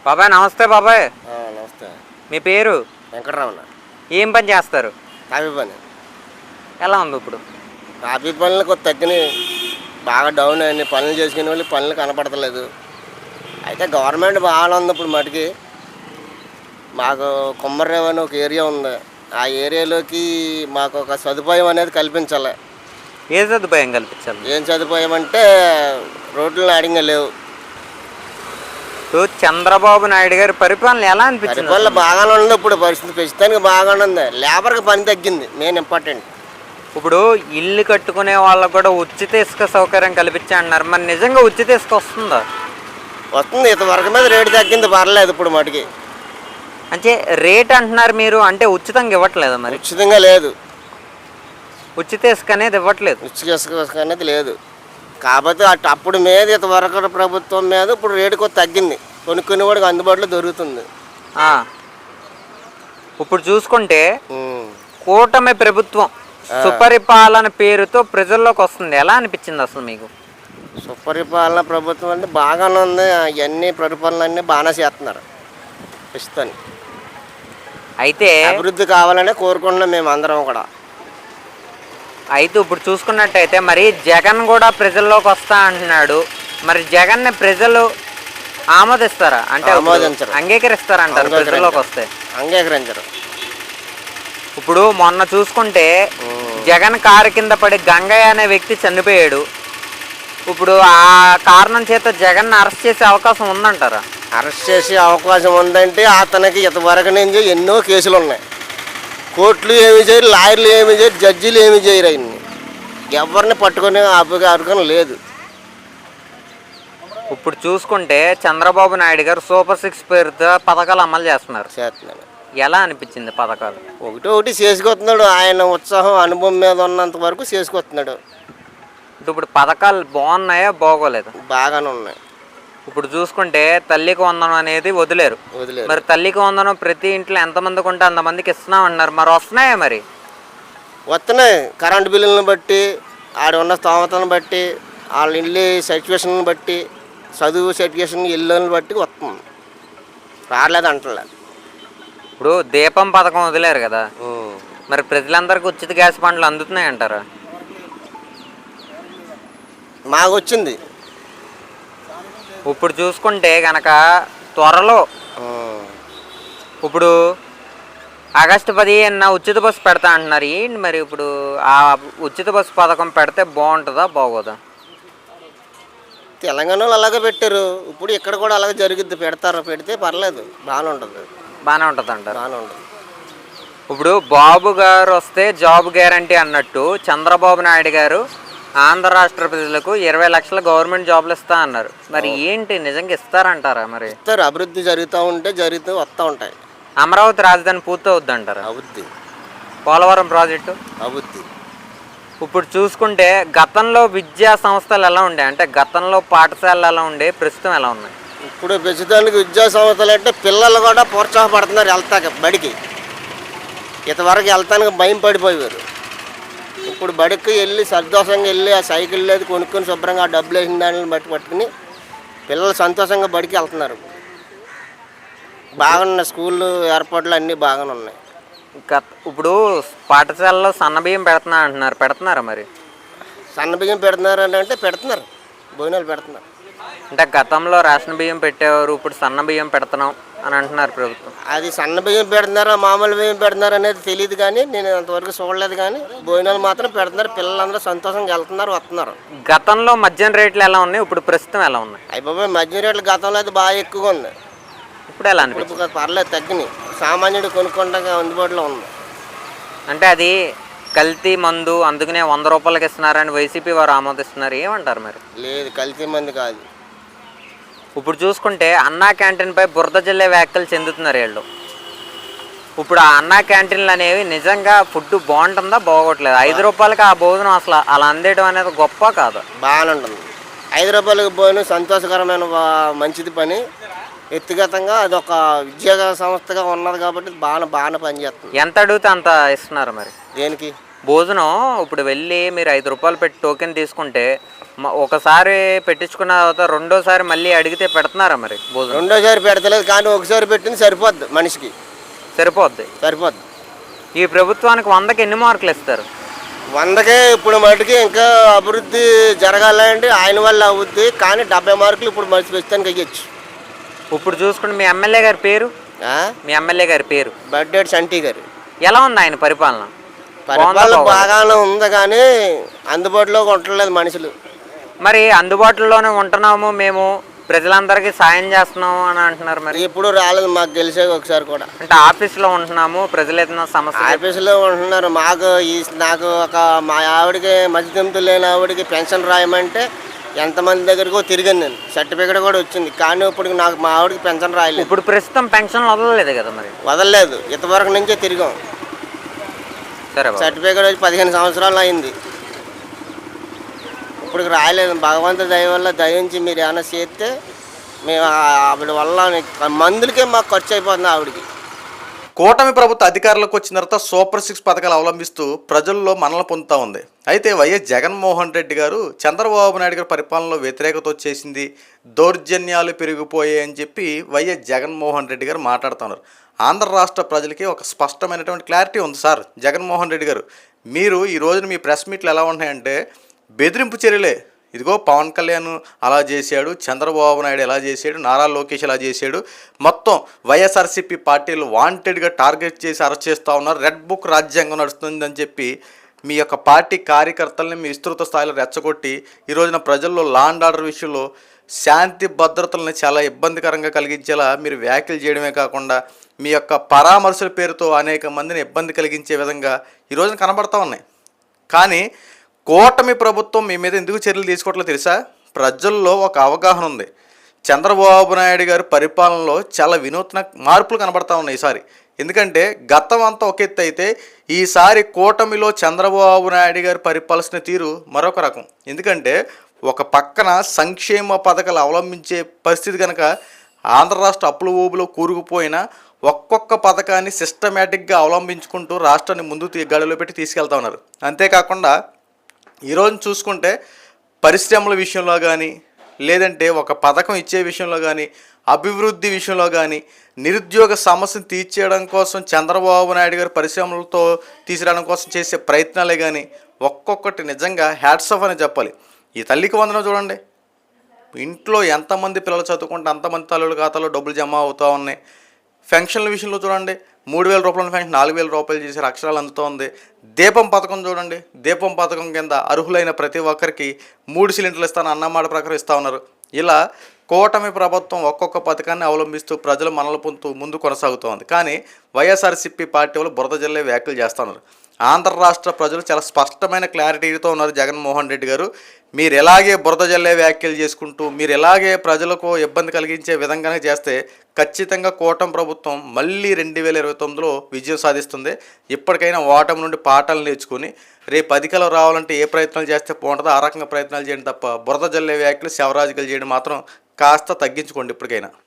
బాబాయ్ నమస్తే బాబాయ్. నమస్తే. మీ పేరు? వెంకటరమణ. ఏం పని చేస్తారు? కాఫీ పని. ఎలా ఉంది ఇప్పుడు? కాఫీ పనులు కొద్ది తగ్గినాయి, బాగా డౌన్ అయినాయి. పనులు చేసుకునే వాళ్ళు పనులు కనపడతలేదు. అయితే గవర్నమెంట్ బాగానే ఉంది ఇప్పుడు మటుకి. మాకు కొమ్మర్రేవు అని ఒక ఏరియా ఉంది. ఆ ఏరియాలోకి మాకు ఒక సదుపాయం అనేది కల్పించాలి. ఏ సదుపాయం కల్పించాలి? ఏం సదుపాయం అంటే రోడ్లు నాడింగా లేవు. చంద్రబాబు నాయుడు గారి పరిపాలన ఎలా అనిపించింది? పరిపాలన బాగానే ఉంది. ఇప్పుడు పరిస్థితి ప్రస్తుతానికి బాగానే ఉంది. లేబర్కి పని తగ్గింది, మెయిన్ ఇంపార్టెంట్. ఇప్పుడు ఇల్లు కట్టుకునే వాళ్ళకు కూడా ఉచిత ఇసుక సౌకర్యం కల్పించా అన్నారు. మరి నిజంగా ఉచిత ఇసుక వస్తుందా? వస్తుంది. ఇంతవరకు మీద రేటు తగ్గింది, పర్లేదు ఇప్పుడు మటుకి. అంటే రేట్ అంటున్నారు మీరు, అంటే ఉచితంగా ఇవ్వట్లేదా? మరి ఉచితంగా లేదు, ఉచిత ఇసుక అనేది ఇవ్వట్లేదు. ఉచిత ఇసుక అనేది లేదు. కాకపోతే అప్పుడు మీద ఇంతవరకు ప్రభుత్వం మీద ఇప్పుడు రేటు కొద్ది తగ్గింది, కొనుక్కునే వాడికి అందుబాటులో దొరుకుతుంది. ఇప్పుడు చూసుకుంటే కూటమి ప్రభుత్వం సుపరిపాలన పేరుతో ప్రజల్లోకి వస్తుంది. ఎలా అనిపించింది అసలు మీకు? సుపరిపాలన ప్రభుత్వం అంటే బాగానే ఉంది. అవన్నీ పరిపాలనన్నీ బాగానే చేస్తున్నారు ప్రస్తుతానికి. అయితే అభివృద్ధి కావాలనే కోరుకుంటున్నాం మేము అందరం కూడా. అయితే ఇప్పుడు చూసుకున్నట్టయితే మరి జగన్ కూడా ప్రజల్లోకి వస్తా అంటున్నాడు. మరి జగన్ని ప్రజలు ఆమోదిస్తారా? అంటే అంగీకరిస్తారంటారు ప్రజల్లోకి వస్తే? అంగీకరించరు. ఇప్పుడు మొన్న చూసుకుంటే జగన్ కారు కింద పడి గంగయ్య అనే వ్యక్తి చనిపోయాడు. ఇప్పుడు ఆ కారణం చేత జగన్ అరెస్ట్ చేసే అవకాశం ఉందంటారా? అరెస్ట్ చేసే అవకాశం ఉందంటే అతనికి ఇంతవరకు నుంచి ఎన్నో కేసులు ఉన్నాయి. కోర్టులు ఏమి చేయరు, లాయర్లు ఏమి చేయరు, జడ్జీలు ఏమి చేయరు. అన్ని ఎవరిని పట్టుకునే అధికారం లేదు. ఇప్పుడు చూసుకుంటే చంద్రబాబు నాయుడు గారు సూపర్ 6 పేరుతో పథకాలు అమలు చేస్తున్నారు. ఎలా అనిపించింది పథకాలు? ఒకటి చేసుకొస్తున్నాడు. ఆయన ఉత్సాహం అనుభవం మీద ఉన్నంత వరకు చేసుకొస్తున్నాడు. ఇప్పుడు పథకాలు బాగున్నాయా బాగోలేదు? బాగానే ఉన్నాయి. ఇప్పుడు చూసుకుంటే తల్లికి వందనం అనేది వదిలేరు. మరి తల్లికి వందనం ప్రతి ఇంట్లో ఎంతమందికి ఉంటే అంతమందికి ఇస్తున్నాం అన్నారు. మరి వస్తున్నాయా? మరి వస్తున్నాయి. కరెంటు బిల్లులను బట్టి, ఆడ ఉన్న స్తోమతలను బట్టి, వాళ్ళ ఇల్లు సిచ్యువేషన్ బట్టి, చదువు సిచ్యువేషన్ ఇల్లుని బట్టి వస్తుంది. రాలేదు అంటలేదు. ఇప్పుడు దీపం పథకం వదిలేరు కదా, మరి ప్రజలందరికీ ఉచిత గ్యాస్ బండ్లు అందుతున్నాయి అంటారా? మాకు వచ్చింది. ఇప్పుడు చూసుకుంటే కనుక త్వరలో ఇప్పుడు ఆగస్టు 15 ఉచిత బస్సు పెడతా అంటున్నారు. ఏంటి మరి ఇప్పుడు ఆ ఉచిత బస్సు పథకం పెడితే బాగుంటుందా బాగోదా? తెలంగాణలో అలాగే పెట్టారు. ఇప్పుడు ఇక్కడ కూడా అలాగే జరుగుద్ది. పెడితే పర్లేదు, బాగానే ఉంటుంది. బాగానే ఉంటుంది అంటారు. బాగానే ఉంటుంది. ఇప్పుడు బాబు గారు వస్తే జాబ్ గ్యారంటీ అన్నట్టు చంద్రబాబు నాయుడు గారు ఆంధ్ర రాష్ట్ర ప్రజలకు 20 లక్షల గవర్నమెంట్ జాబ్లు ఇస్తా అన్నారు. మరి ఏంటి నిజంగా ఇస్తారంటారా? మరి ఇస్తారు. అభివృద్ధి జరుగుతూ వస్తూ ఉంటాయి. అమరావతి రాజధాని పూర్తి అవుద్ది అంటారా? అవుద్ది. పోలవరం ప్రాజెక్టు అవుద్ది. ఇప్పుడు చూసుకుంటే గతంలో విద్యా సంస్థలు ఎలా ఉండే, అంటే గతంలో పాఠశాలలు ఎలా ఉండే, ప్రస్తుతం ఎలా ఉన్నాయి? ఇప్పుడు ప్రస్తుతానికి విద్యా సంస్థలు అంటే పిల్లలు కూడా ప్రోత్సాహపడుతున్నారు వెళ్తాక బడికి. ఇంతవరకు వెళ్తానికి భయం పడిపోయారు. ఇప్పుడు బడికి వెళ్ళి సంతోషంగా వెళ్ళి ఆ సైకిల్ లేదు కొనుక్కొని శుభ్రంగా ఆ డబ్బులు వేసిన దానిని పట్టుకుని పిల్లలు సంతోషంగా బడికి వెళ్తున్నారు. బాగున్నాయి. స్కూళ్ళు ఏర్పాట్లు అన్నీ బాగానే ఉన్నాయి. ఇప్పుడు పాఠశాలలో సన్నబియ్యం పెడుతున్నా అంటున్నారు, పెడుతున్నారా? మరి సన్నబియ్యం పెడుతున్నారు అంటే పెడుతున్నారు, భోజనాలు పెడుతున్నారు. అంటే గతంలో రేషన్ బియ్యం పెట్టేవారు, ఇప్పుడు సన్న బియ్యం పెడుతున్నాం అని అంటున్నారు ప్రభుత్వం. అది సన్న బియ్యం పెడుతున్నారా మామూలు బియ్యం పెడుతున్నారు అనేది తెలియదు, కానీ నేను అంతవరకు చూడలేదు. కానీ భోజనాలు మాత్రం పెడుతున్నారు. పిల్లలందరూ సంతోషంగా వెళ్తున్నారు, వస్తున్నారు. గతంలో మద్యం రేట్లు ఎలా ఉన్నాయి, ఇప్పుడు ప్రస్తుతం ఎలా ఉన్నాయి? అయిపోయి మద్యం రేట్లు గతంలో అయితే బాగా ఎక్కువగా ఉంది. ఇప్పుడు ఎలా అనిపిస్తుంది? పర్లేదు, తగ్గినాయి. సామాన్యుడు కొనుక్కోవడానికి అందుబాటులో ఉంది. అంటే అది కల్తీ మందు, అందుకనే 100 రూపాయలకి ఇస్తున్నారని వైసీపీ వారు ఆమోదిస్తున్నారు. ఏమంటారు మరి? లేదు, కల్తీ మందు కాదు. ఇప్పుడు చూసుకుంటే అన్నా క్యాంటీన్పై బురద జల్లే వ్యాఖ్యలు చెందుతున్నారు వీళ్ళు. ఇప్పుడు ఆ అన్నా క్యాంటీన్లు అనేవి నిజంగా ఫుడ్ బాగుంటుందా బాగోట్లేదు? 5 రూపాయలకి ఆ భోజనం అసలు అలా అందేయడం అనేది గొప్ప కాదు? బాగానే ఉంటుంది. 5 రూపాయలకి భోజనం సంతోషకరమైన మంచిది పని. వ్యక్తిగతంగా అదొక విద్యా సంస్థగా ఉన్నది కాబట్టి బాగానే పనిచేస్తుంది. ఎంత అడిగితే అంత ఇస్తున్నారు మరి? దేనికి? భోజనం ఇప్పుడు వెళ్ళి మీరు 5 రూపాయలు పెట్టి టోకెన్ తీసుకుంటే ఒకసారి పెట్టించుకున్న తర్వాత రెండోసారి మళ్ళీ అడిగితే పెడుతున్నారా మరి భోజనం? రెండోసారి పెడతలేదు, కానీ ఒకసారి పెట్టింది సరిపోద్ది, మనిషికి సరిపోద్ది. సరిపోద్ది. ఈ ప్రభుత్వానికి 100కి ఎన్ని మార్కులు ఇస్తారు? 100కే ఇప్పుడు మటుకి ఇంకా అభివృద్ధి జరగాలంటే ఆయన వల్ల అవుద్ది, కానీ 70 మార్కులు ఇప్పుడు మనిషి ప్రస్తుతానికి అయ్యొచ్చు. ఇప్పుడు చూసుకుంటే మీ ఎమ్మెల్యే గారి పేరు, మీ ఎమ్మెల్యే గారి పేరు బడ్డేటి సంటి గారు. ఎలా ఉంది ఆయన పరిపాలన? పరిపాలన బాగానే ఉంది, కానీ అందుబాటులో ఉండలేదు మనుషులు. మరి అందుబాటులోనే ఉంటున్నాము, మేము ప్రజలందరికీ సాయం చేస్తున్నాము అని అంటున్నారు. మరి ఎప్పుడు రాలేదు మాకు తెలిసే ఒకసారి కూడా. అంటే ఆఫీస్లో ఉంటున్నాము, ప్రజలు ఏదైనా సమస్య ఆఫీసులో ఉంటున్నారు. నాకు మా ఆవిడకి మధ్యతెంతు లేని ఆవిడకి పెన్షన్ రాయమంటే ఎంతమంది దగ్గరకో తిరిగాను నేను, సర్టిఫికేట్ కూడా వచ్చింది, కానీ ఇప్పుడు నాకు మా ఆవిడకి పెన్షన్ రాయలేదు. ఇప్పుడు ప్రస్తుతం పెన్షన్ వదలలేదు కదా? మరి వదలలేదు, ఇంతవరకు నుంచే తిరిగాం. సరే, సర్టిఫికేట్ వచ్చి 15 సంవత్సరాలు అయింది, ఇప్పుడు రాయలేదు. భగవంతుడి దయ వల్ల దయించి మీరు ఏమైనా చేస్తే మేము ఆవిడ వల్ల మందులకే మాకు ఖర్చు అయిపోతుంది ఆవిడకి. కూటమి ప్రభుత్వ అధికారంలోకి వచ్చిన తర్వాత సూపర్ 6 పథకాలు అవలంబిస్తూ ప్రజల్లో మనలు పొందుతూ ఉంది. అయితే వైఎస్ జగన్మోహన్ రెడ్డి గారు చంద్రబాబు నాయుడు గారి పరిపాలనలో వ్యతిరేకత వచ్చేసింది, దౌర్జన్యాలు పెరిగిపోయాయి అని చెప్పి వైఎస్ జగన్మోహన్ రెడ్డి గారు మాట్లాడుతున్నారు. ఆంధ్ర రాష్ట్ర ప్రజలకి ఒక స్పష్టమైనటువంటి క్లారిటీ ఉంది. సార్ జగన్మోహన్ రెడ్డి గారు, మీరు ఈ రోజున మీ ప్రెస్ మీట్లు ఎలా ఉన్నాయంటే బెదిరింపు చర్యలే. ఇదిగో పవన్ కళ్యాణ్ అలా చేశాడు, చంద్రబాబు నాయుడు ఎలా చేశాడు, నారా లోకేష్ ఎలా చేశాడు, మొత్తం వైఎస్ఆర్సీపీ పార్టీలు వాంటెడ్గా టార్గెట్ చేసి అరెస్ట్ చేస్తూ ఉన్నారు, రెడ్ బుక్ రాజ్యాంగం నడుస్తుందని చెప్పి మీ యొక్క పార్టీ కార్యకర్తల్ని మీ విస్తృత స్థాయిలో రెచ్చగొట్టి ఈ రోజున ప్రజల్లో లా అండ్ ఆర్డర్ విషయంలో శాంతి భద్రతలను చాలా ఇబ్బందికరంగా కలిగించేలా మీరు వ్యాఖ్యలు చేయడమే కాకుండా మీ యొక్క పరామర్శల పేరుతో అనేక మందిని ఇబ్బంది కలిగించే విధంగా ఈ రోజున కనబడతా ఉన్నాయి. కానీ కూటమి ప్రభుత్వం మీ మీద ఎందుకు చర్యలు తీసుకోవట్లేదు తెలుసా? ప్రజల్లో ఒక అవగాహన ఉంది. చంద్రబాబు నాయుడు గారి పరిపాలనలో చాలా వినూత్న మార్పులు కనబడతా ఉన్నాయి ఈసారి. ఎందుకంటే గతం అంతా ఒక ఎత్తు అయితే ఈసారి కూటమిలో చంద్రబాబు నాయుడు గారి పరిపాలన తీరు మరొక రకం. ఎందుకంటే ఒక పక్కన సంక్షేమ పథకాలు అవలంబించే పరిస్థితి కనుక ఆంధ్ర రాష్ట్ర అప్పుల ఊబిలో కూరుకుపోయిన ఒక్కొక్క పథకాన్ని సిస్టమేటిక్గా అవలంబించుకుంటూ రాష్ట్రాన్ని ముందు గడిలో పెట్టి తీసుకెళ్తా ఉన్నారు. అంతేకాకుండా ఈరోజు చూసుకుంటే పరిశ్రమల విషయంలో కానీ, లేదంటే ఒక పథకం ఇచ్చే విషయంలో కానీ, అభివృద్ధి విషయంలో కానీ, నిరుద్యోగ సమస్యను తీర్చేయడం కోసం చంద్రబాబు నాయుడు గారు పరిశ్రమలతో తీసుకురావడం కోసం చేసే ప్రయత్నాలే కానీ ఒక్కొక్కటి నిజంగా హ్యాట్స్ ఆఫ్ అని చెప్పాలి. ఈ తల్లికి వందనం చూడండి, ఇంట్లో ఎంతమంది పిల్లలు చదువుకుంటే అంతమంది తల్లుల ఖాతాలో డబ్బులు జమ అవుతూ ఉన్నాయి. పెన్షన్ల విషయంలో చూడండి, 3,000 రూపాయల పెన్షన్ 4,000 రూపాయలు చేశారు, అక్షరాలు అందుతూ ఉంది. దీపం పథకం చూడండి, దీపం పథకం కింద అర్హులైన ప్రతి ఒక్కరికి 3 సిలిండర్లు ఇస్తాను అన్నమాట ప్రకారం ఇస్తూ ఉన్నారు. ఇలా కూటమి ప్రభుత్వం ఒక్కొక్క పథకాన్ని అవలంబిస్తూ ప్రజలు మనల పొందుతూ ముందు కొనసాగుతోంది. కానీ వైఎస్ఆర్సీపీ పార్టీ వాళ్ళు బురద జల్లే వ్యాఖ్యలు చేస్తున్నారు. ఆంధ్ర రాష్ట్ర ప్రజలు చాలా స్పష్టమైన క్లారిటీతో ఉన్నారు. జగన్మోహన్ రెడ్డి గారు, మీరు ఎలాగే బురద జల్లే వ్యాఖ్యలు చేసుకుంటూ మీరు ఎలాగే ప్రజలకు ఇబ్బంది కలిగించే విధంగానే చేస్తే ఖచ్చితంగా కూటమి ప్రభుత్వం మళ్ళీ 2029లో విజయం సాధిస్తుంది. ఇప్పటికైనా ఓటమి నుండి పాఠాలు నేర్చుకుని రేపు అధికారం రావాలంటే ఏ ప్రయత్నాలు చేస్తే బాగుంటుందో ఆ రకంగా ప్రయత్నాలు చేయండి తప్ప బురద జల్లే వ్యాఖ్యలు శవరాజకీయాలు చేయడం మాత్రం కాస్త తగ్గించుకోండి ఇప్పటికైనా.